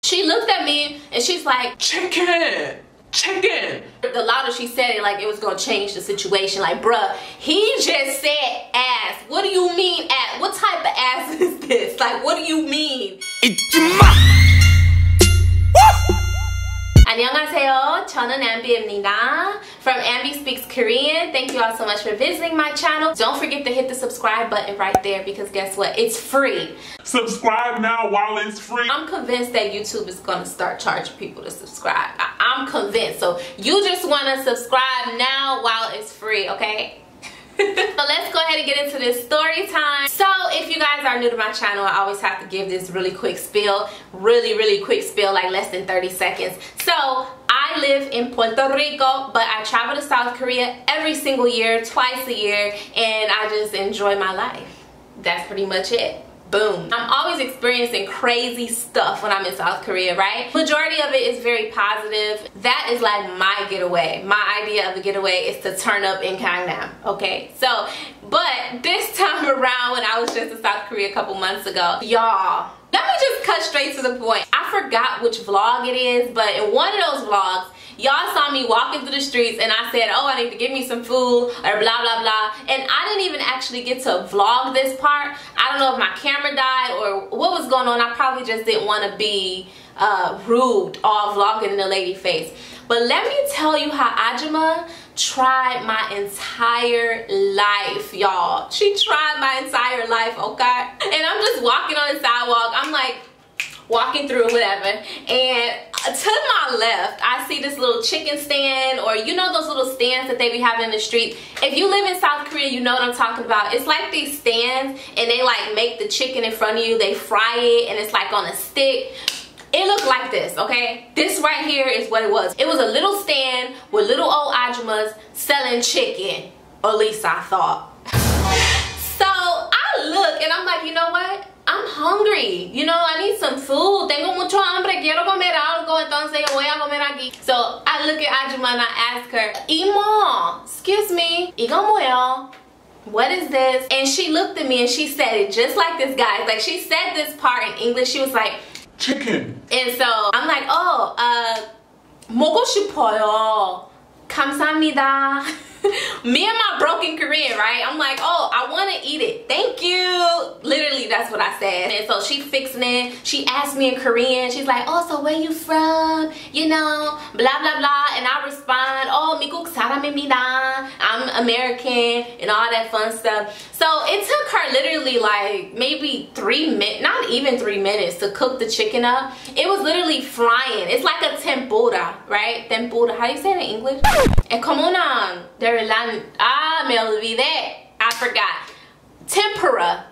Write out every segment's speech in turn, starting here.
She looked at me and she's like, chicken. Chicken. The louder she said it, like it was gonna change the situation. Like, bruh, he just said ass. What do you mean ass? What type of ass is this? Like, what do you mean? AJUMMA. 안녕하세요. 저는 Ambie입니다. From Ambie Speaks Korean. Thank you all so much for visiting my channel. Don't forget to hit the subscribe button right there because guess what? It's free. Subscribe now while it's free. I'm convinced that YouTube is going to start charging people to subscribe. I'm convinced. So you just want to subscribe now while it's free, okay? So let's go ahead and get into this story time. So if you guys are new to my channel, I always have to give this really quick spiel. Really quick spiel, like less than 30 seconds. So I live in Puerto Rico, but I travel to South Korea every single year, twice a year, and I just enjoy my life. That's pretty much it. Boom. I'm always experiencing crazy stuff when I'm in South Korea, right? Majority of it is very positive. That is like my getaway. My idea of a getaway is to turn up in Gangnam, okay? So, but this time around when I was just in South Korea a couple months ago, y'all, let me just cut straight to the point. I forgot which vlog it is, but in one of those vlogs, y'all saw me walking through the streets and I said, oh, I need to get me some food or blah, blah, blah. And I didn't even actually get to vlog this part. I don't know if my camera died or what was going on. I probably just didn't want to be rude all vlogging in the lady face. But let me tell you how AJUMMA tried my entire life, y'all. She tried my entire life, okay? And I'm just walking on the sidewalk. I'm like, walking through whatever, and to my left I see this little chicken stand, or you know those little stands that they be having in the street. If you live in South Korea, you know what I'm talking about. It's like these stands and they like make the chicken in front of you, they fry it, and it's like on a stick. It looked like this, okay? This right here is what it was. It was a little stand with little old AJUMMAs selling chicken, or at least I thought. So I look and I'm like, you know what? I'm hungry, you know, I need some food. Tengo mucho hambre, quiero comer algo, entonces yo voy a comer aquí. So I look at AJUMMA and I ask her, Imo, excuse me, 이거 뭐예요? What is this? And she looked at me and she said it just like this guy. Like she said this part in English. She was like, chicken. And so I'm like, oh, 먹고 싶어요. 감사합니다. Me and my broken Korean, right? I'm like, oh, I want to eat it. Thank you. Literally, that's what I said. And so she fixing it. She asked me in Korean. She's like, oh, so where you from? You know, blah, blah, blah. And I respond, oh, 미국 사람입니다. I'm American and all that fun stuff. So it took her literally like maybe 3 minutes, not even 3 minutes to cook the chicken up. It was literally frying. It's like a tempura, right? Tempura. How do you say it in English? Es como una... me olvidé. I forgot. Tempura.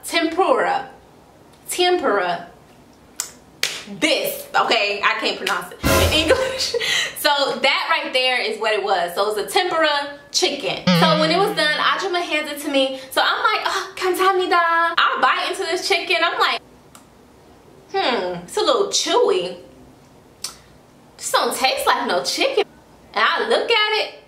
This, okay, I can't pronounce it in English. So that right there is what it was. So it's a tempura chicken. So when it was done, AJUMMA hands it to me. So I'm like, oh, 감사합니다. I bite into this chicken. I'm like, it's a little chewy. This don't taste like no chicken. And I look at it.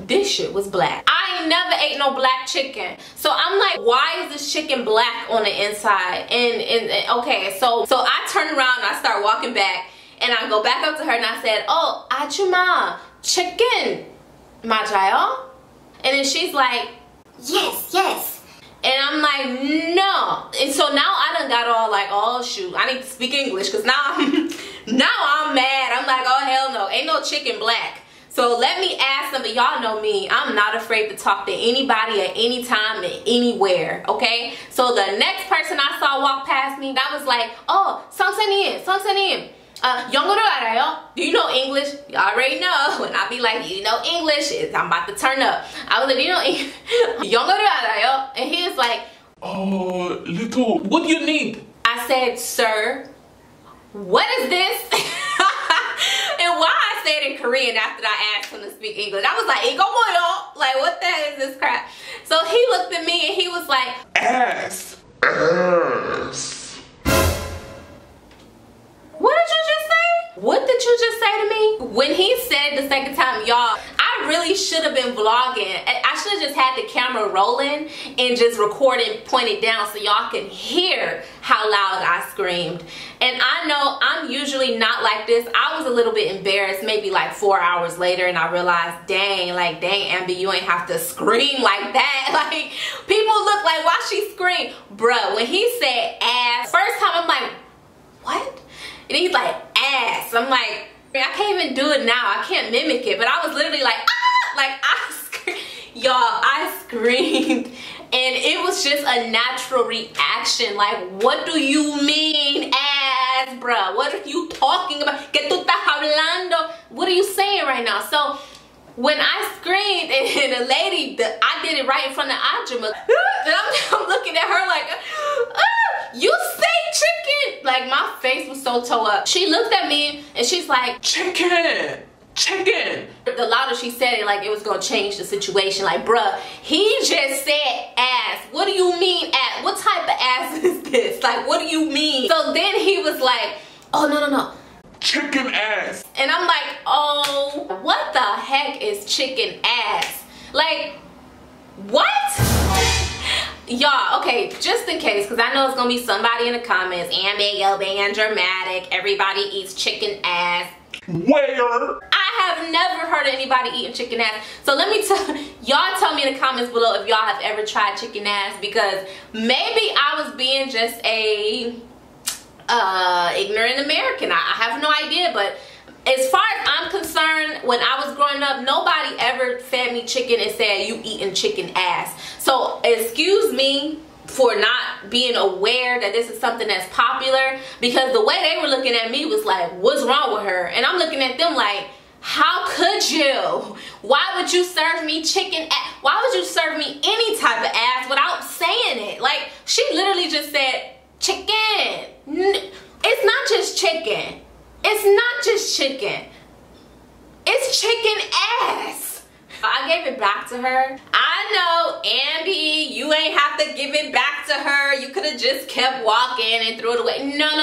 This shit was black. I ain't never ate no black chicken. So I'm like, why is this chicken black on the inside? And okay, so I turn around and I start walking back and I go back up to her and I said, oh, AJUMMA, chicken 맞아요? And then she's like, yes. And I'm like, no. And so now I done got all like, oh shoot, I need to speak English because now I'm mad. I'm like, oh hell no, ain't no chicken black. So let me ask them, but y'all know me, I'm not afraid to talk to anybody at any time and anywhere, okay? So the next person I saw walk past me, that was like, oh, 선생님, 영어를 알아요? Do you know English? You already know. And I be like, you know English? I'm about to turn up. I was like, you know English? 영어를 알아요? And he was like, oh, little, what do you need? I said, sir, what is this? And why I said in Korean after I asked him to speak English, I was like, 이거 뭐요? Like, what the hell is this crap? So he looked at me and he was like, ass. What did you just say? What did you just say to me? When he said the second time, y'all, I really should have been vlogging. I should have just had the camera rolling and just recording, pointed down so y'all can hear how loud I screamed. And I know I'm usually not like this. I was a little bit embarrassed maybe like 4 hours later, and I realized, dang, Ambie, you ain't have to scream like that. Like, people look like, why she scream? Bruh, when he said ass, first time I'm like, what? And he's like, ass. I'm like, I can't even do it now. I can't mimic it. But I was literally like, ah! Like, y'all, I screamed. And it was just a natural reaction. Like, what do you mean, ass, bruh? What are you talking about? ¿Qué tú estás hablando? What are you saying right now? So, when I screamed, and the lady, I did it right in front of AJUMMA. And I'm looking at her like, you say chicken? Like, my face was so toe up. She looked at me, and she's like, Chicken. Chicken. The louder she said it, like it was gonna change the situation. Like, bruh, he just said ass. What do you mean ass? What type of ass is this? Like, what do you mean? So then he was like, oh, no. Chicken ass. And I'm like, oh, what the heck is chicken ass? Like, what? Y'all, okay, just in case, because I know it's gonna be somebody in the comments, Ambie, yo, being dramatic, everybody eats chicken ass. Where? I have never heard of anybody eating chicken ass. So let me tell y'all, tell me in the comments below if y'all have ever tried chicken ass, because maybe I was being just a ignorant American. I have no idea, but as far as I'm concerned, when I was growing up, nobody ever fed me chicken and said you eating chicken ass. So excuse me for not being aware that this is something that's popular, because the way they were looking at me was like, what's wrong with her? And I'm looking at them like, how could you? Why would you serve me chicken ass? Why would you serve me any type of ass without saying it? Like, she literally just said chicken. It's not just chicken. It's not just chicken. It's chicken ass. I gave it back to her. I know, Ambie, you ain't have to give it back to her. You could have just kept walking and threw it away. No.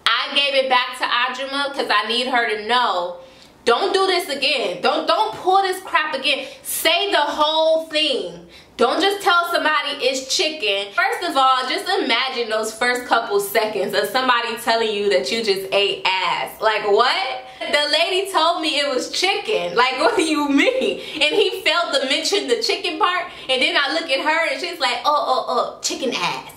I gave it back to AJUMMA because I need her to know, don't do this again. Don't pull this crap again. Say the whole thing. Don't just tell somebody it's chicken. First of all, just imagine those first couple seconds of somebody telling you that you just ate ass. Like, what? The lady told me it was chicken. Like, what do you mean? And he failed to mention the chicken part. And then I look at her and she's like, oh, chicken ass.